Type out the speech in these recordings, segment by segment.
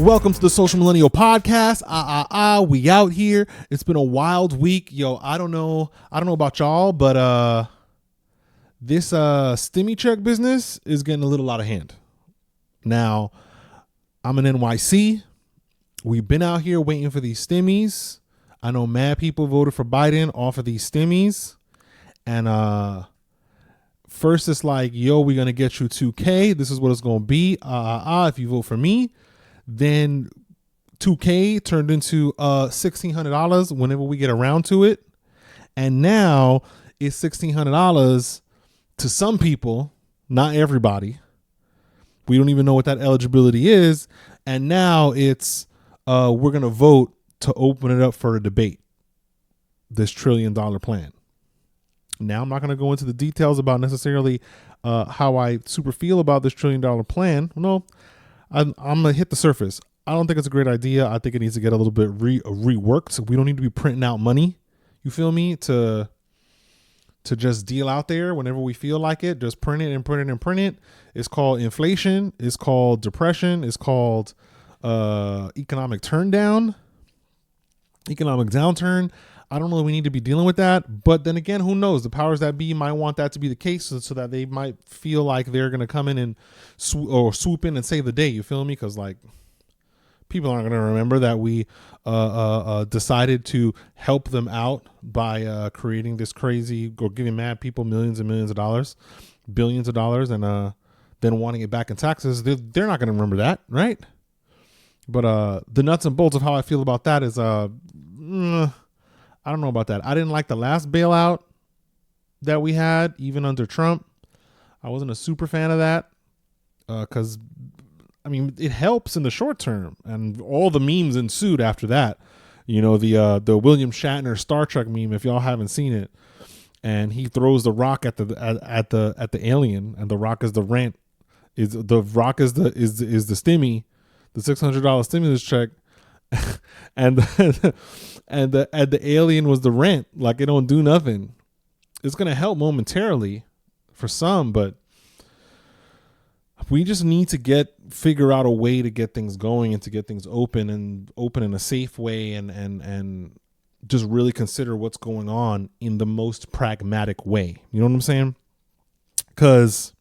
Welcome to the Social Millennial Podcast. We out here. It's been a wild week. Yo, I don't know about y'all, but this Stimi check business is getting a little out of hand. Now, I'm in NYC. We've been out here waiting for these Stimis. I know mad people voted for Biden off of these Stimis. And first it's like, yo, we're gonna get you $2K. This is what it's gonna be. If you vote for me. Then $2K turned into $1,600 whenever we get around to it. And now it's $1,600 to some people, not everybody. We don't even know what that eligibility is. And now it's we're going to vote to open it up for a debate, this $1 trillion plan. Now, I'm not going to go into the details about necessarily how I super feel about this $1 trillion plan. No, I'm going to hit the surface. I don't think it's a great idea. I think it needs to get a little bit reworked. So we don't need to be printing out money, you feel me, to just deal out there whenever we feel like it. Just print it and print it and print it. It's called inflation. It's called depression. It's called economic downturn. I don't know if we need to be dealing with that. But then again, who knows? The powers that be might want that to be the case so that they might feel like they're going to come in and swoop in and save the day. You feel me? Because like people aren't going to remember that we decided to help them out by creating this crazy or giving mad people millions and millions of dollars, billions of dollars, and then wanting it back in taxes. They're not going to remember that, right? But the nuts and bolts of how I feel about that is I don't know about that. I didn't like the last bailout that we had, even under Trump. I wasn't a super fan of that because, I mean, it helps in the short term, and all the memes ensued after that. You know, the William Shatner Star Trek meme, if y'all haven't seen it, and he throws the rock at the alien, and the rock is the rent. The rock is the Stimi, the $600 stimulus check. and the alien was the rent. Like, it don't do nothing. It's gonna help momentarily for some, but we just need to figure out a way to get things going and to get things open in a safe way and just really consider what's going on in the most pragmatic way. You know what I'm saying? Because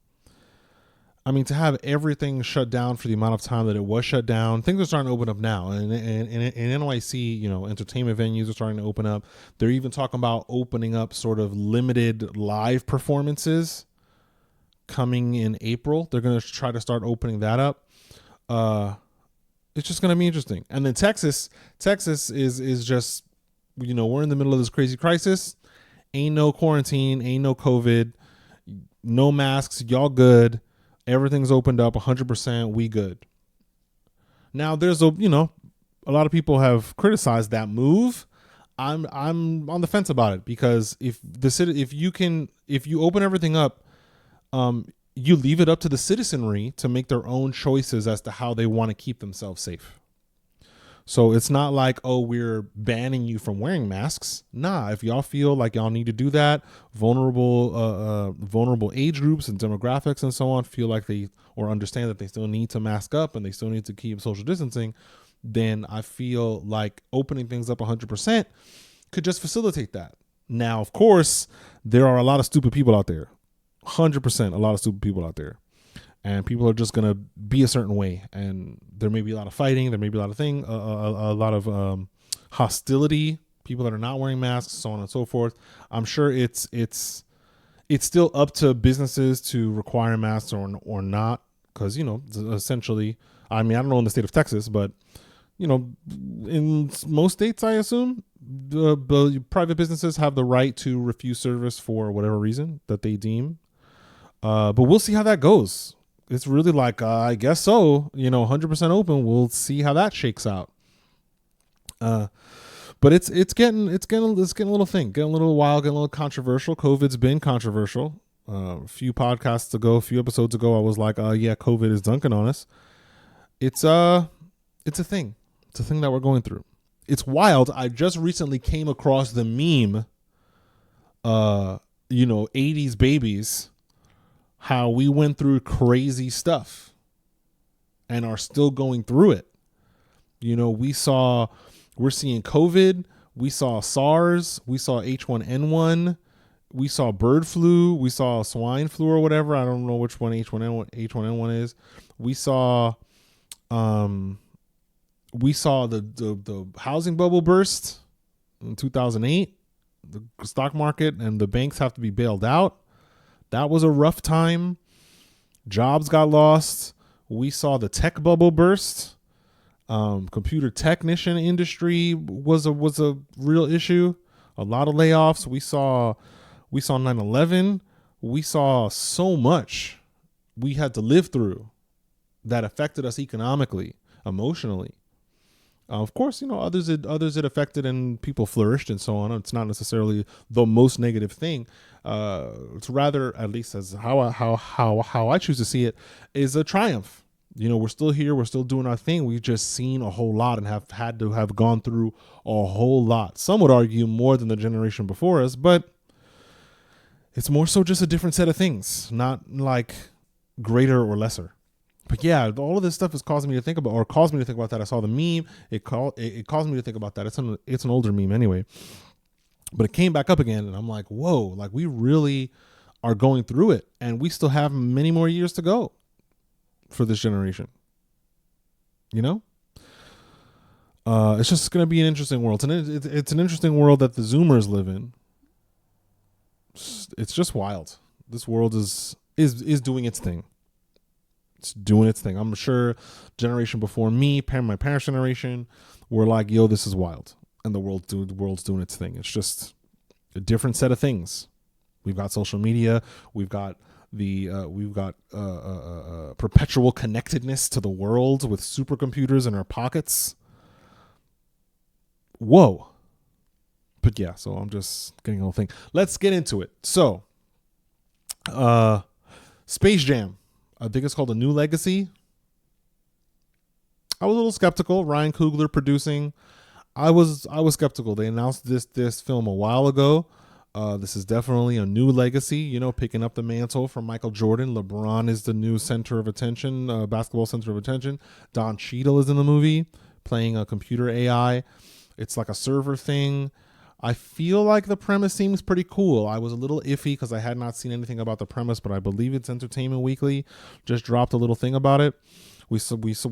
I mean, to have everything shut down for the amount of time that it was shut down, things are starting to open up now. And in NYC, you know, entertainment venues are starting to open up. They're even talking about opening up sort of limited live performances coming in April. They're going to try to start opening that up. It's just going to be interesting. And then Texas is just, you know, we're in the middle of this crazy crisis. Ain't no quarantine, ain't no COVID, no masks. Y'all good. Everything's opened up 100%. We good. Now there's a lot of people have criticized that move. I'm on the fence about it because if you open everything up, you leave it up to the citizenry to make their own choices as to how they want to keep themselves safe. So it's not like, oh, we're banning you from wearing masks. Nah, if y'all feel like y'all need to do that, vulnerable age groups and demographics and so on feel like or understand that they still need to mask up and they still need to keep social distancing, then I feel like opening things up 100% could just facilitate that. Now, of course, there are a lot of stupid people out there. 100% a lot of stupid people out there. And people are just going to be a certain way. And there may be a lot of fighting. There may be a lot of hostility. People that are not wearing masks, so on and so forth. I'm sure it's still up to businesses to require masks or not. Because, you know, essentially, I mean, I don't know in the state of Texas, but, you know, in most states, I assume, the private businesses have the right to refuse service for whatever reason that they deem. But we'll see how that goes. It's really like, I guess so, you know, 100% open. We'll see how that shakes out. But it's getting a little thing, getting a little wild, getting a little controversial. COVID's been controversial. A few episodes ago, I was like, yeah, COVID is dunking on us. It's a thing. It's a thing that we're going through. It's wild. I just recently came across the meme, 80s babies, how we went through crazy stuff and are still going through it. We're seeing COVID, we saw SARS, we saw H1N1, we saw bird flu, we saw swine flu or whatever. I don't know which one H1N1 is. We saw the housing bubble burst in 2008. The stock market and the banks have to be bailed out. That was a rough time. Jobs got lost. We saw the tech bubble burst. Computer technician industry was a real issue. A lot of layoffs. We saw 9/11. We saw so much we had to live through that affected us economically, emotionally. Of course, others it affected and people flourished and so on. It's not necessarily the most negative thing. It's rather, at least as how I choose to see it, is a triumph. We're still here. We're still doing our thing. We've just seen a whole lot and have had to have gone through a whole lot. Some would argue more than the generation before us, but it's more so just a different set of things, not like greater or lesser. But yeah, all of this stuff is causing me to think about that. I saw the meme. It caused me to think about that. It's an older meme anyway, but it came back up again, and I'm like, whoa! Like, we really are going through it, and we still have many more years to go for this generation. It's just going to be an interesting world, and it's an interesting world that the Zoomers live in. It's just wild. This world is doing its thing. It's doing its thing. I'm sure generation before me, my parents' generation, were like, yo, this is wild. And the world's doing its thing. It's just a different set of things. We've got social media. We've got perpetual connectedness to the world with supercomputers in our pockets. Whoa. But yeah, so I'm just getting a whole thing. Let's get into it. So, Space Jam. I think it's called A New Legacy. I was a little skeptical. Ryan Coogler producing. I was skeptical. They announced this film a while ago. This is definitely a new legacy, picking up the mantle from Michael Jordan. LeBron is the new center of attention, basketball center of attention. Don Cheadle is in the movie, playing a computer AI. It's like a server thing. I feel like the premise seems pretty cool. I was a little iffy because I had not seen anything about the premise, but I believe it's Entertainment Weekly just dropped a little thing about it. We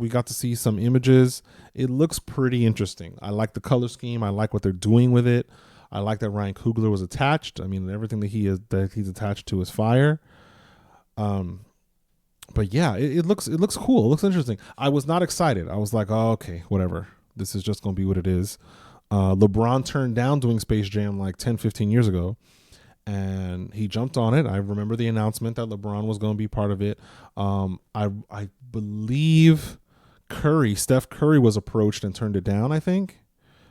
got to see some images. It looks pretty interesting. I like the color scheme. I like what they're doing with it. I like that Ryan Coogler was attached. I mean, everything that he's attached to is fire. But yeah, it looks cool. It looks interesting. I was not excited. I was like, oh, okay, whatever. This is just gonna be what it is. LeBron turned down doing Space Jam like 10, 15 years ago, and he jumped on it. I remember the announcement that LeBron was going to be part of it. I believe Steph Curry was approached and turned it down, I think.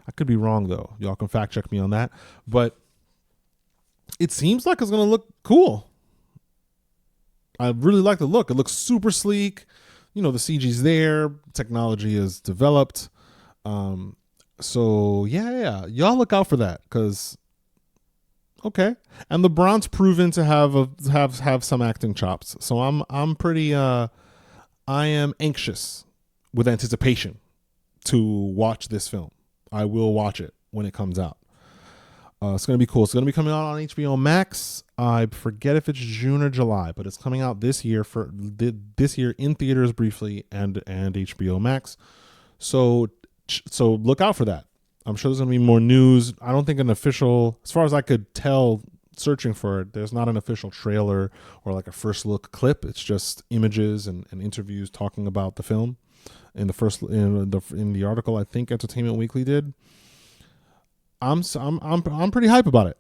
I could be wrong, though. Y'all can fact check me on that. But it seems like it's going to look cool. I really like the look. It looks super sleek. The CG's there. Technology is developed. So yeah, y'all look out for that, because okay. And LeBron's proven to have some acting chops. So I'm pretty I am anxious with anticipation to watch this film. I will watch it when it comes out. It's gonna be cool. It's gonna be coming out on HBO Max. I forget if it's June or July, but it's coming out this year in theaters briefly and HBO Max. So look out for that. I'm sure there's going to be more news. I don't think as far as I could tell searching for it, there's not an official trailer or like a first look clip. It's just images and interviews talking about the film. In the article, I think Entertainment Weekly did. I'm pretty hype about it.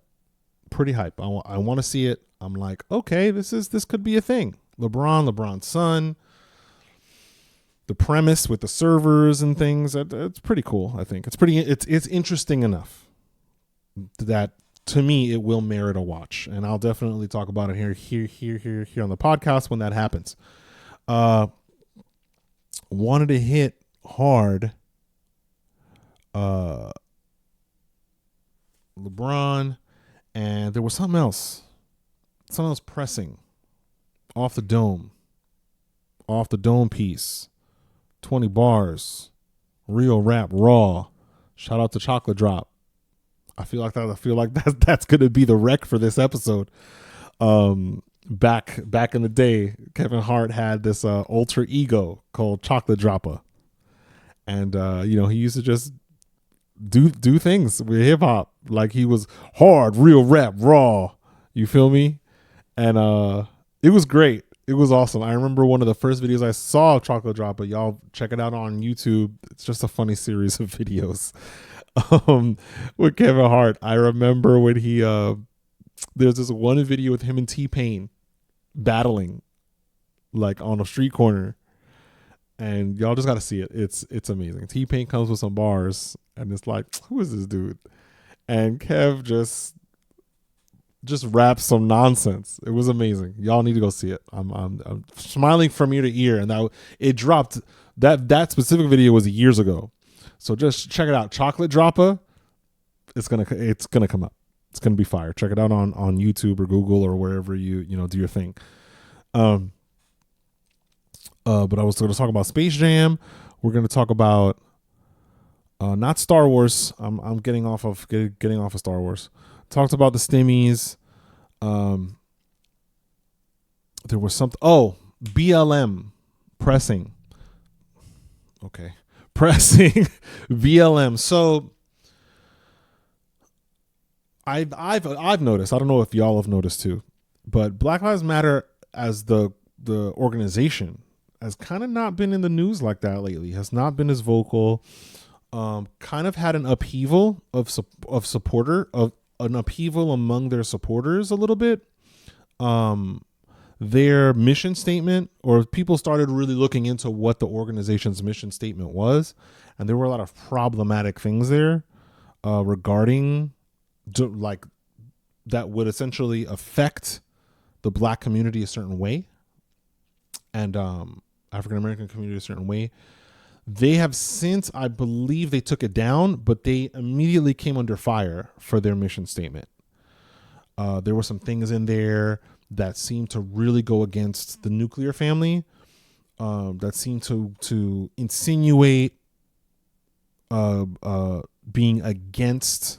Pretty hype. I want to see it. I'm like, okay, this could be a thing. LeBron's son. The premise with the servers and things, it's pretty cool. I think it's interesting enough that to me it will merit a watch, and I'll definitely talk about it here on the podcast when that happens. Wanted to hit hard LeBron, and there was something else pressing off the dome piece. 20 bars Real rap raw. Shout out to Chocolate Drop. I feel like that's gonna be the wreck for this episode. Back in the day, Kevin Hart had this alter ego called Chocolate Droppa, and he used to just do things with hip hop like he was hard, real rap raw. You feel me? And it was great. It was awesome. I remember one of the first videos I saw of Chocolate Droppa. Y'all check it out on YouTube. It's just a funny series of videos. With Kevin Hart. I remember when there's this one video with him and T-Pain battling like on a street corner, and y'all just got to see it. It's amazing. T-Pain comes with some bars and it's like, who is this dude? And Kev just raps some nonsense. It was amazing. Y'all need to go see it. I'm smiling from ear to ear, and it dropped. That specific video was years ago, so just check it out. Chocolate Droppa. It's gonna come up. It's gonna be fire. Check it out on YouTube or Google or wherever you do your thing. But I was going to talk about Space Jam. We're going to talk about not Star Wars. I'm getting off of Star Wars. Talked about the Stimis. There was something. Oh, BLM pressing. Okay, pressing BLM. So I've noticed. I don't know if y'all have noticed too, but Black Lives Matter as the organization has kind of not been in the news like that lately. Has not been as vocal. Kind of had an upheaval of an upheaval among their supporters a little bit. Their mission statement, or people started really looking into what the organization's mission statement was, and there were a lot of problematic things there regarding like that would essentially affect the Black community a certain way, and African American community a certain way. They have since, I believe, they took it down, but they immediately came under fire for their mission statement. There were some things in there that seemed to really go against the nuclear family, that seemed to insinuate being against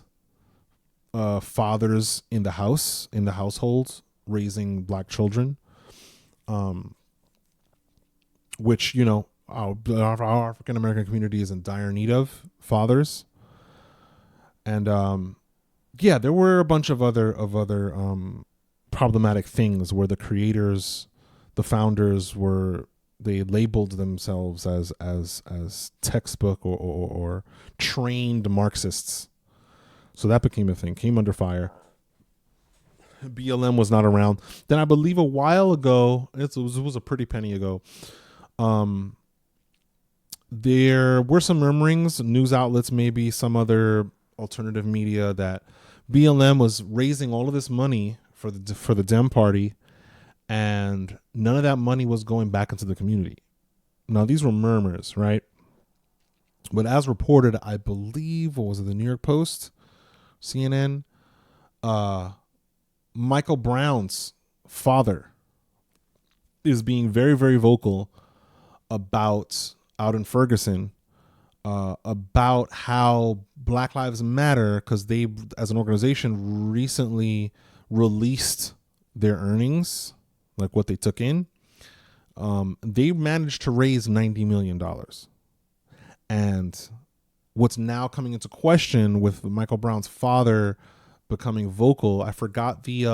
fathers in the household raising Black children, which our African American community is in dire need of fathers. And there were a bunch of other problematic things where the founders they labeled themselves as textbook or trained Marxists. So that became a thing, came under fire. BLM was not around. Then I believe a while ago, it was a pretty penny ago, there were some murmurings, news outlets, maybe some other alternative media, that BLM was raising all of this money for the Dem Party, and none of that money was going back into the community. Now, these were murmurs, right? But as reported, I believe, what was it, the New York Post, CNN, Michael Brown's father is being very, very vocal out in Ferguson, about how Black Lives Matter, because they, as an organization, recently released their earnings, like what they took in. They managed to raise $90 million. And what's now coming into question with Michael Brown's father becoming vocal, I forgot the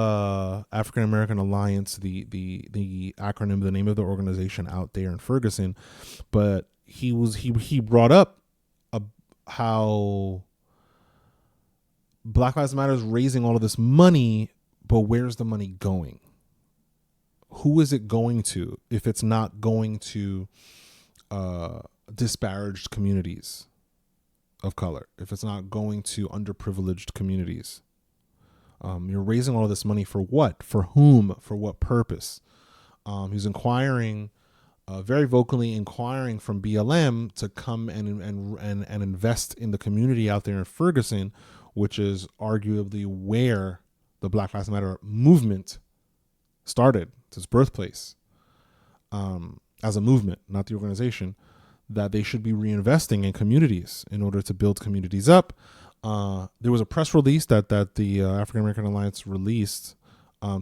African American Alliance, the acronym, the name of the organization out there in Ferguson, but he brought up how Black Lives Matter is raising all of this money, but where's the money going? Who is it going to if it's not going to disparaged communities of color, if it's not going to underprivileged communities? You're raising all of this money for what? For whom? For what purpose? He's inquiring, very vocally inquiring from BLM to come and invest in the community out there in Ferguson, which is arguably where the Black Lives Matter movement started. It's its birthplace, as a movement, not the organization. that they should be reinvesting in communities in order to build communities up. There was a press release that the African American Alliance released,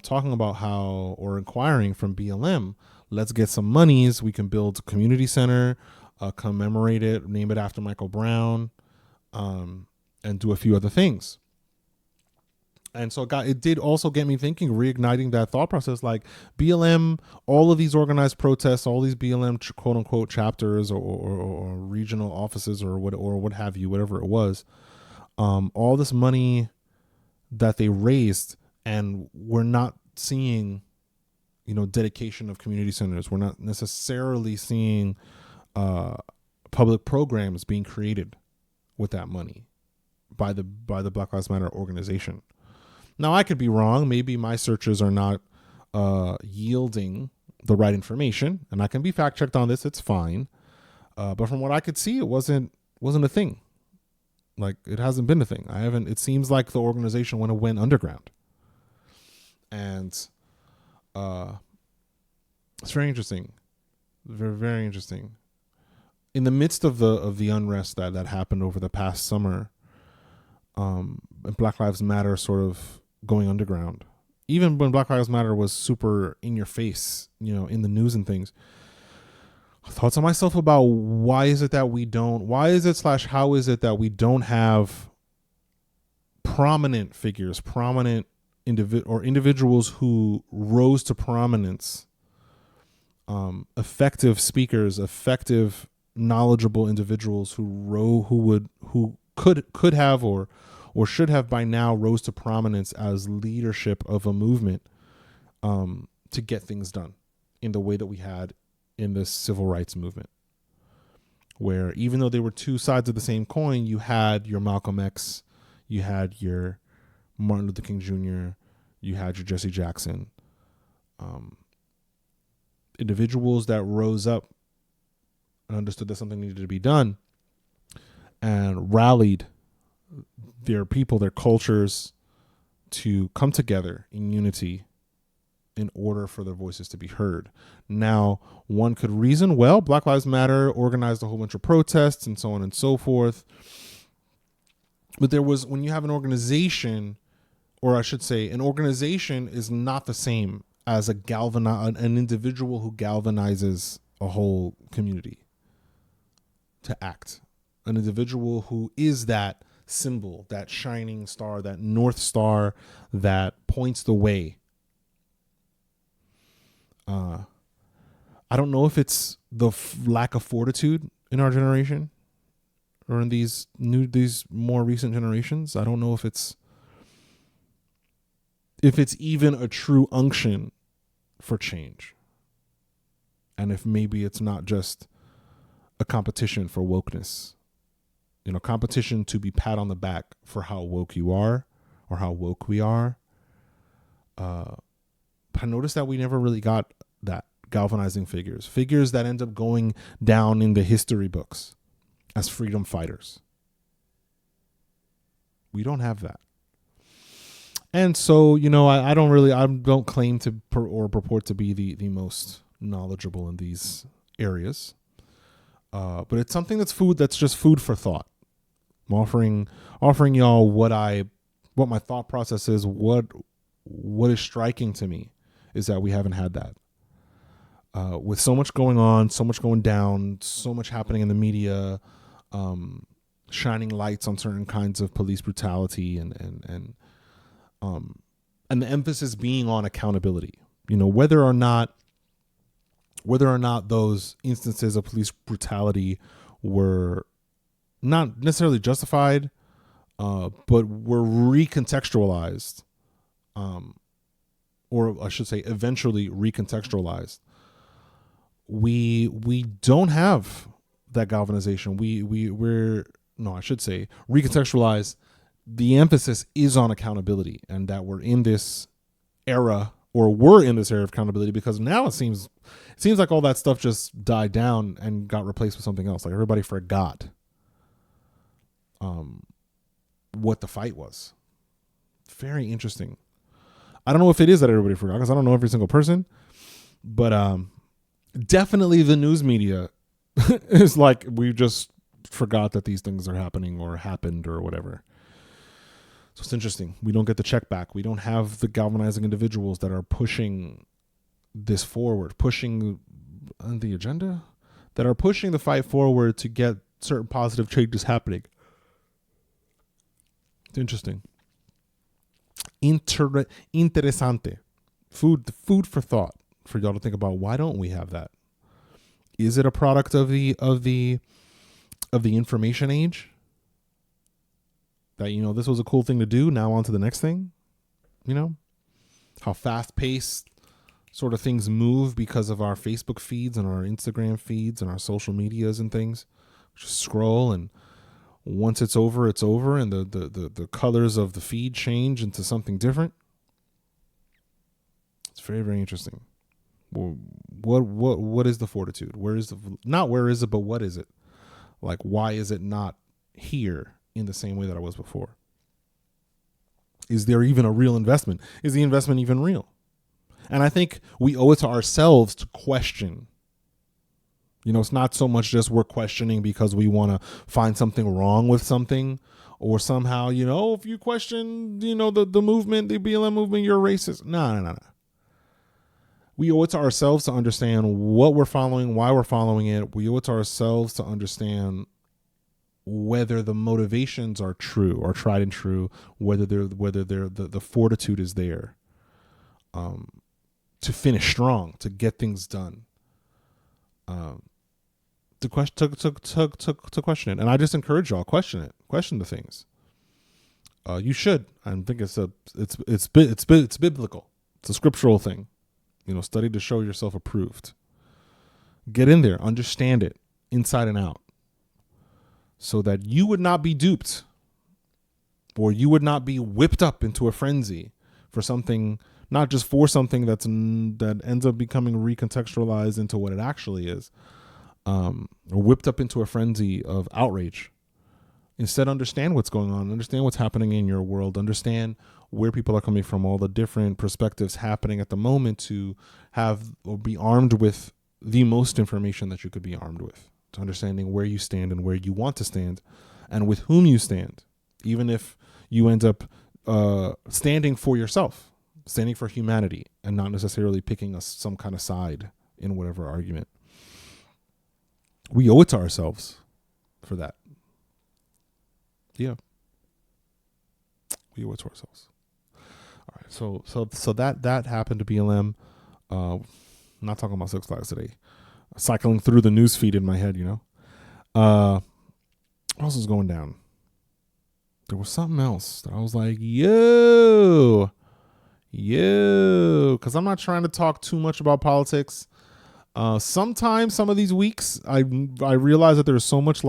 talking about how, or inquiring from BLM, let's get some monies. We can build a community center, commemorate it, name it after Michael Brown, and do a few other things. And so it did also get me thinking, reigniting that thought process, like BLM, all of these organized protests, all these BLM quote unquote chapters or regional offices or what have you, whatever it was, all this money that they raised, and we're not seeing, dedication of community centers. We're not necessarily seeing public programs being created with that money by the Black Lives Matter organization. Now, I could be wrong. Maybe my searches are not yielding the right information, and I can be fact checked on this. It's fine. But from what I could see, it wasn't a thing. Like, it hasn't been a thing. It seems like the organization went underground. And it's very interesting. Very, very interesting. In the midst of the unrest that happened over the past summer, Black Lives Matter sort of going underground, even when Black Lives Matter was super in your face, in the news and things, I thought to myself about how is it that we don't have prominent figures, individuals who rose to prominence, effective speakers, effective, knowledgeable individuals who could have or should have by now rose to prominence as leadership of a movement, to get things done in the way that we had in the civil rights movement, where even though they were two sides of the same coin, you had your Malcolm X, you had your Martin Luther King Jr., you had your Jesse Jackson, individuals that rose up and understood that something needed to be done and rallied their people, their cultures, to come together in unity in order for their voices to be heard. Now, one could reason, well, Black Lives Matter organized a whole bunch of protests and so on and so forth. But when you have an organization, or I should say, an organization is not the same as an individual who galvanizes a whole community to act. An individual who is that symbol, that shining star, that North Star that points the way. I don't know if it's the lack of fortitude in our generation or in these more recent generations. I don't know if it's even a true unction for change, and if maybe it's not just a competition for wokeness, competition to be pat on the back for how woke you are or how woke we are. But I noticed that we never really got that galvanizing figures that end up going down in the history books as freedom fighters. We don't have that. And so, I don't claim to or purport to be the most knowledgeable in these areas. But it's something that's just food for thought. I'm offering y'all what my thought process is. What is striking to me is that we haven't had that. With so much going on, so much going down, so much happening in the media, shining lights on certain kinds of police brutality and the emphasis being on accountability. Whether or not those instances of police brutality were not necessarily justified, but were recontextualized, or I should say eventually recontextualized. We don't have that galvanization. I should say recontextualized. The emphasis is on accountability, and that we're in this era of accountability, because now it seems like all that stuff just died down and got replaced with something else. Like everybody forgot what the fight was. Very interesting. I don't know if it is that everybody forgot, because I don't know every single person, but definitely the news media It's like we just forgot that these things are happening or happened or whatever. So it's interesting. We don't get the check back. We don't have the galvanizing individuals that are pushing this forward, pushing the agenda, that are pushing the fight forward to get certain positive changes happening. It's interesting. Interessante. Food for thought for y'all to think about. Why don't we have that? Is it a product of the information age? That, this was a cool thing to do. Now on to the next thing. How fast paced sort of things move because of our Facebook feeds and our Instagram feeds and our social medias and things. Just scroll, and once it's over, and the colors of the feed change into something different. It's very, very interesting. What is the fortitude? Where is it, but what is it? Like, why is it not here in the same way that I was before? Is there even a real investment? Is the investment even real? And I think we owe it to ourselves to question. It's not so much just we're questioning because we want to find something wrong with something, or somehow, if you question, the movement, the BLM movement, you're racist. No. We owe it to ourselves to understand what we're following, why we're following it. We owe it to ourselves to understand whether the motivations are true or tried and true, whether the fortitude is there to finish strong, to get things done, to question it. And I just encourage y'all, question the things. You should. I think it's biblical. It's a scriptural thing. Study to show yourself approved. Get in there, understand it inside and out, so that you would not be duped, or you would not be whipped up into a frenzy for something, not just for something that ends up becoming recontextualized into what it actually is, or whipped up into a frenzy of outrage. Instead, understand what's going on, understand what's happening in your world, understand where people are coming from, all the different perspectives happening at the moment, to have or be armed with the most information that you could be armed with, to understanding where you stand and where you want to stand and with whom you stand, even if you end up standing for yourself, standing for humanity, and not necessarily picking some kind of side in whatever argument. We owe it to ourselves for that. Yeah. We owe it to ourselves. All right. So that happened to BLM. Not talking about Six Flags today. Cycling through the news feed in my head, what else is going down? There was something else that I was like, yo, because I'm not trying to talk too much about politics. Sometimes some of these weeks I realize that there's so much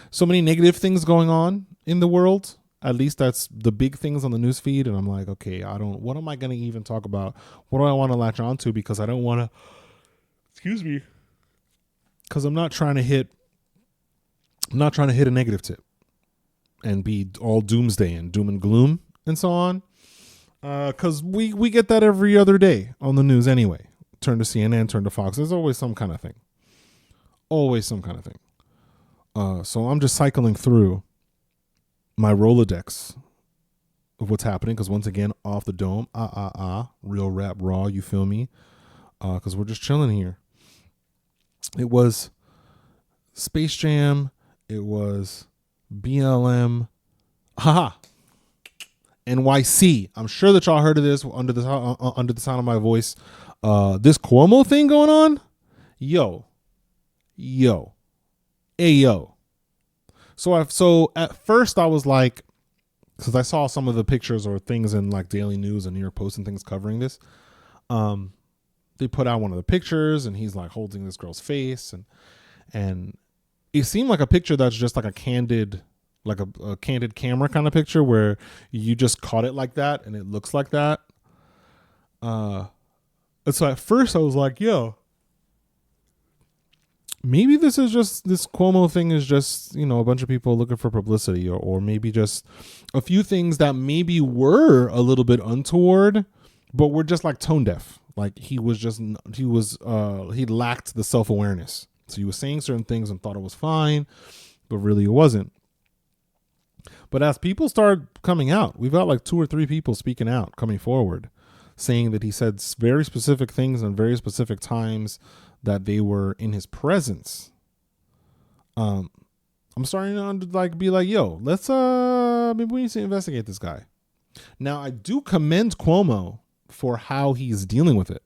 so many negative things going on in the world. At least that's the big things on the news feed. And I'm like, okay, what am I going to even talk about? What do I want to latch on to? Because I don't want to, because I'm not trying to hit a negative tip and be all doomsday and doom and gloom and so on. Because we get that every other day on the news anyway. Turn to CNN, turn to Fox. There's always some kind of thing. So I'm just cycling through my Rolodex of what's happening. Because once again, off the dome, real rap raw, you feel me? Because we're just chilling here. It was Space Jam. It was BLM. NYC. I'm sure that y'all heard of this under the sound of my voice. This Cuomo thing going on. Yo. So at first I was like, because I saw some of the pictures or things in like Daily News and New York Post and things covering this. They put out one of the pictures and he's like holding this girl's face and it seemed like a picture that's just like a candid camera kind of picture where you just caught it like that and it looks like that. And so at first I was like, yo, maybe this Cuomo thing is just, a bunch of people looking for publicity or maybe just a few things that maybe were a little bit untoward, but we're just like tone deaf Like he lacked the self-awareness. So he was saying certain things and thought it was fine, but really it wasn't. But as people start coming out, we've got like 2 or 3 people speaking out, coming forward, saying that he said very specific things in very specific times that they were in his presence. I'm starting to like be like, yo, let's maybe we need to investigate this guy. Now, I do commend Cuomo for how he's dealing with it.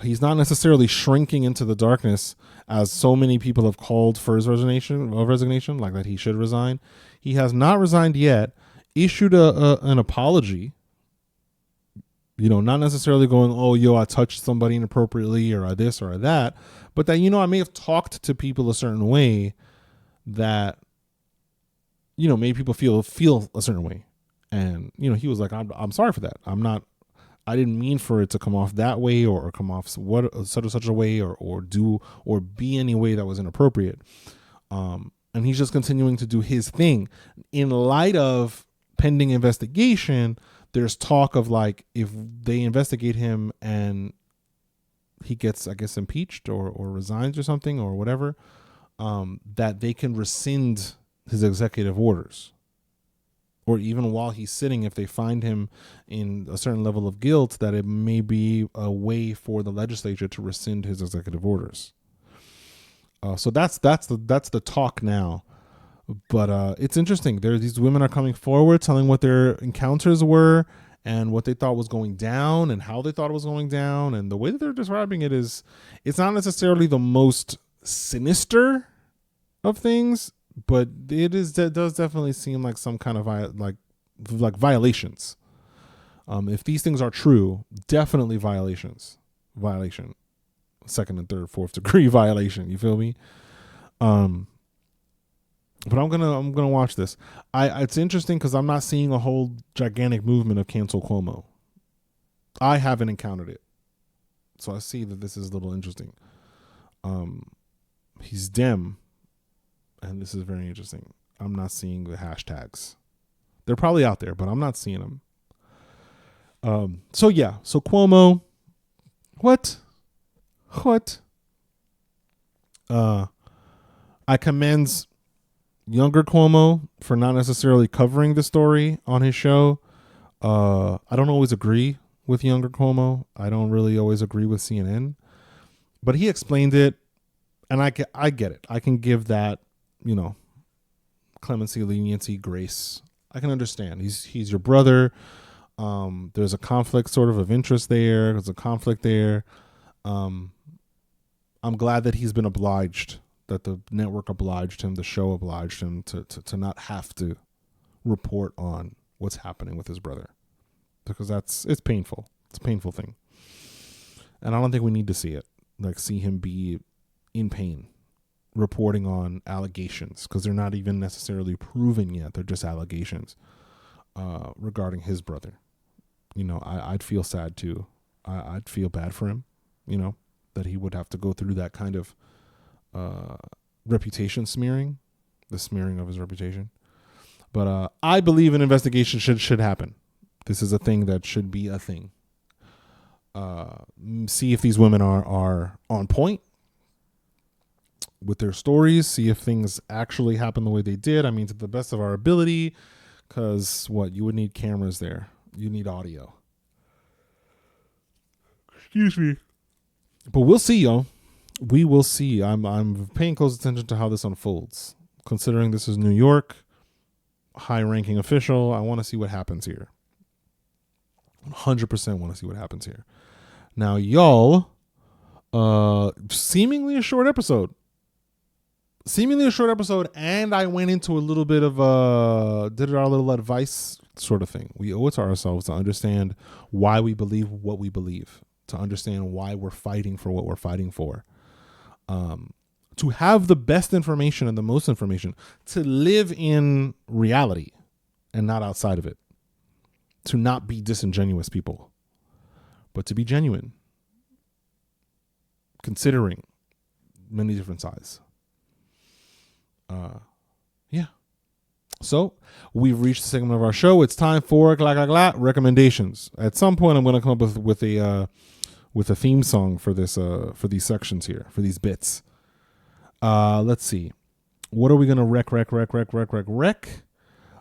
He's not necessarily shrinking into the darkness as so many people have called for his resignation, like that he should resign. He has not resigned yet, issued an apology, not necessarily going, oh, yo, I touched somebody inappropriately or I this or I that, but that, I may have talked to people a certain way that, made people feel a certain way. And, he was like, I'm sorry for that. I didn't mean for it to come off that way or come off such a way or do or be any way that was inappropriate. And he's just continuing to do his thing. In light of pending investigation, there's talk of like, if they investigate him and he gets, I guess, impeached or resigns or something or whatever, that they can rescind his executive orders. Or even while he's sitting, if they find him in a certain level of guilt, that it may be a way for the legislature to rescind his executive orders. So that's the talk now. But it's interesting. These women are coming forward, telling what their encounters were and what they thought was going down and how they thought it was going down. And the way that they're describing it is, it's not necessarily the most sinister of things, but it does definitely seem like some kind of like violations. If these things are true, definitely violation, 2nd and 3rd, 4th degree violation. You feel me? But I'm gonna watch this. It's interesting because I'm not seeing a whole gigantic movement of cancel Cuomo. I haven't encountered it, so I see that this is a little interesting. He's Dem. And this is very interesting. I'm not seeing the hashtags. They're probably out there, but I'm not seeing them. So Cuomo, what? I commend younger Cuomo for not necessarily covering the story on his show. I don't always agree with younger Cuomo. I don't really always agree with CNN, but he explained it, and I get it. I can give that, clemency, leniency, grace. I can understand. He's your brother. There's a conflict sort of interest there. There's a conflict there. I'm glad that he's been obliged, that the network obliged him, the show obliged him to not have to report on what's happening with his brother, because it's painful. It's a painful thing. And I don't think we need to see it, like see him be in pain reporting on allegations, because they're not even necessarily proven yet. They're just allegations regarding his brother. I'd feel sad too. I'd feel bad for him, that he would have to go through that kind of reputation smearing, the smearing of his reputation. But I believe an investigation should happen. This is a thing that should be a thing. See if these women are on point with their stories, see if things actually happen the way they did. I mean, to the best of our ability, because you would need cameras there. You need audio. Excuse me. But we'll see, yo. We will see. I'm paying close attention to how this unfolds. Considering this is New York, high-ranking official, I want to see what happens here. 100% want to see what happens here. Now, y'all, seemingly a short episode, and I went into a little bit of did our little advice sort of thing. We owe it to ourselves to understand why we believe what we believe, to understand why we're fighting for what we're fighting for, to have the best information and the most information, to live in reality and not outside of it, to not be disingenuous people, but to be genuine, considering many different sides. Yeah. So we've reached the segment of our show. It's time for recommendations. At some point, I'm going to come up with with a theme song for this for these sections here, for these bits. Let's see. What are we gonna wreck?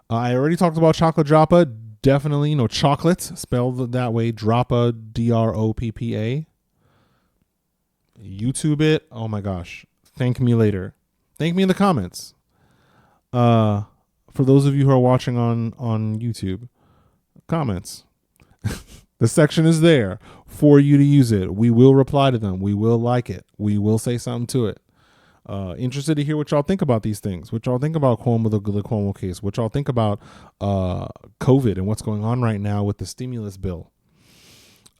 I already talked about chocolate Droppa. Definitely, chocolate spelled that way. Droppa, Droppa. YouTube it. Oh my gosh. Thank me later. Thank me in the comments. For those of you who are watching on YouTube, comments. The section is there for you to use it. We will reply to them. We will like it. We will say something to it. Interested to hear what y'all think about these things. What y'all think about Cuomo, the Cuomo case. What y'all think about COVID and what's going on right now with the stimulus bill.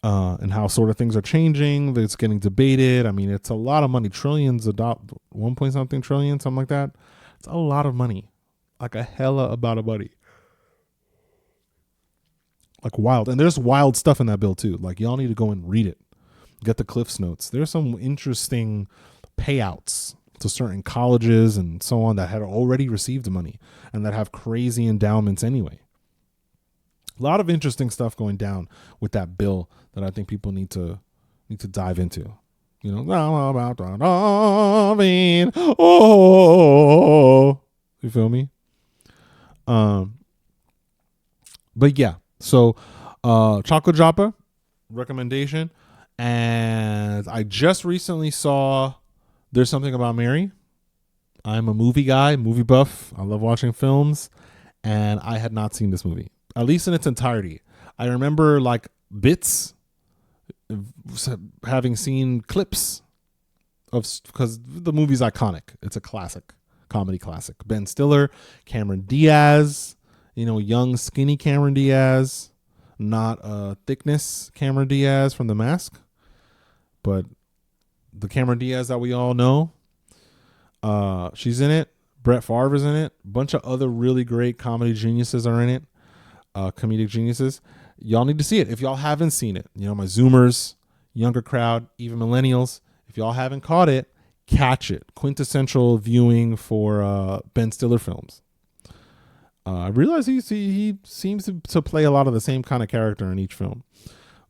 And how sort of things are changing. It's getting debated. I mean, it's a lot of money. Trillions, 1 point something trillion, something like that. It's a lot of money. Like a hella amount of money. Like wild. And there's wild stuff in that bill too. Like y'all need to go and read it. Get the Cliff's Notes. There's some interesting payouts to certain colleges and so on that had already received money and that have crazy endowments anyway. A lot of interesting stuff going down with that bill that I think people need to dive into. About you feel me? But yeah, so chocolate Droppa recommendation, and I just recently saw There's Something About Mary. I'm a movie guy, movie buff. I love watching films, and I had not seen this movie, at least in its entirety. I remember like bits, having seen clips of, because the movie's iconic. It's a classic, comedy classic. Ben Stiller, Cameron Diaz, young skinny Cameron Diaz, not thickness Cameron Diaz from The Mask, but the Cameron Diaz that we all know. She's in it. Brett Favre is in it. A bunch of other really great comedy geniuses are in it. Comedic geniuses. Y'all need to see it if y'all haven't seen it. My Zoomers, younger crowd, even millennials. If y'all haven't caught it, catch it. Quintessential viewing for Ben Stiller films. I realize he seems to play a lot of the same kind of character in each film,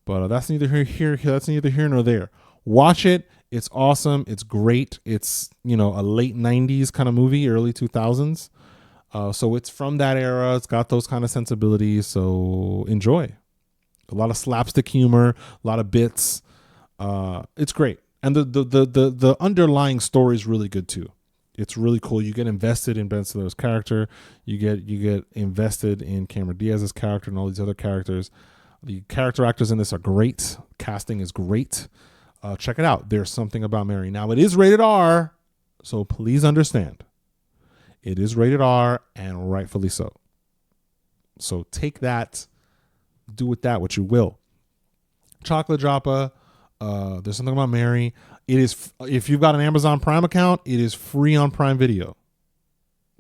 but that's neither here. That's neither here nor there. Watch it. It's awesome. It's great. It's a late 90s kind of movie, early 2000s. So it's from that era. It's got those kind of sensibilities. So enjoy. A lot of slapstick humor, a lot of bits. It's great. And the underlying story is really good too. It's really cool. You get invested in Ben Stiller's character. You get invested in Cameron Diaz's character and all these other characters. The character actors in this are great. Casting is great. Check it out. There's Something About Mary. Now it is rated R, so please understand. It is rated R, and rightfully so. So take that, do with that what you will. Chocolate Droppa. There's Something About Mary. It is, if you've got an Amazon Prime account, it is free on Prime Video.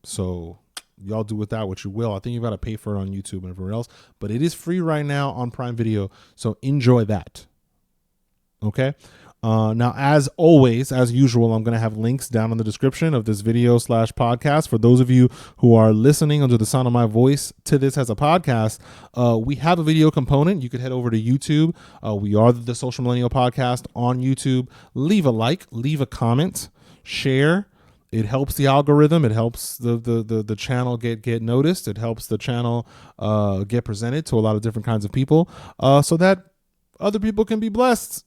So y'all do with that what you will. I think you've got to pay for it on YouTube and everywhere else, but it is free right now on Prime Video. So enjoy that. Okay. Now, as always, as usual, I'm going to have links down in the description of this video / podcast. For those of you who are listening under the sound of my voice to this as a podcast, we have a video component. You could head over to YouTube. We are the Social Millennial Podcast on YouTube. Leave a like, leave a comment, share. It helps the algorithm. It helps the channel get noticed. It helps the channel get presented to a lot of different kinds of people, so that other people can be blessed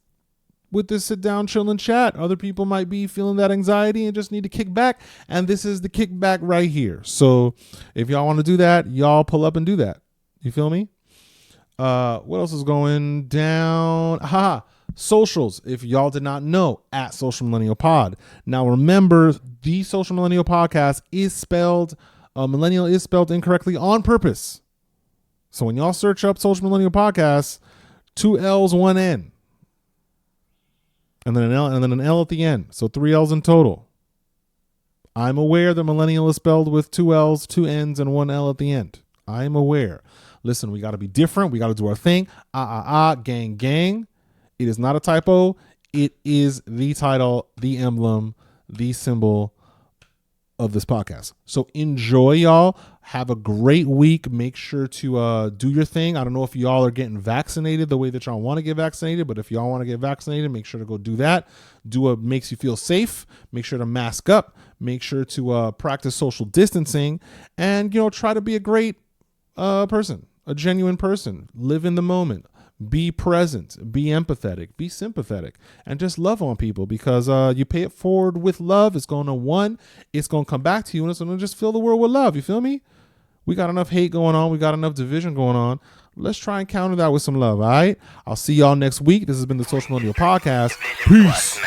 with this sit down, chill, and chat. Other people might be feeling that anxiety and just need to kick back. And this is the kickback right here. So if y'all want to do that, y'all pull up and do that. You feel me? What else is going down? Socials. If y'all did not know, at Social Millennial Pod. Now remember, the Social Millennial Podcast is spelled, millennial is spelled incorrectly on purpose. So when y'all search up Social Millennial Podcast, 2 L's, 1 N. And then an L at the end. So 3 L's in total. I'm aware that millennial is spelled with 2 L's, 2 N's, and 1 L at the end. I'm aware. Listen, we got to be different. We got to do our thing. Gang, gang. It is not a typo. It is the title, the emblem, the symbol of this podcast. So enjoy, y'all. Have a great week. Make sure to do your thing. I don't know if y'all are getting vaccinated the way that y'all want to get vaccinated, but if y'all want to get vaccinated, make sure to go do that. Do what makes you feel safe. Make sure to mask up. Make sure to practice social distancing, and try to be a great person, a genuine person. Live in the moment. Be present, be empathetic, be sympathetic, and just love on people, because you pay it forward with love. It's going to come back to you, and it's going to just fill the world with love. You feel me? We got enough hate going on. We got enough division going on. Let's try and counter that with some love. All right. I'll see y'all next week. This has been the Social Millennial Podcast. Peace.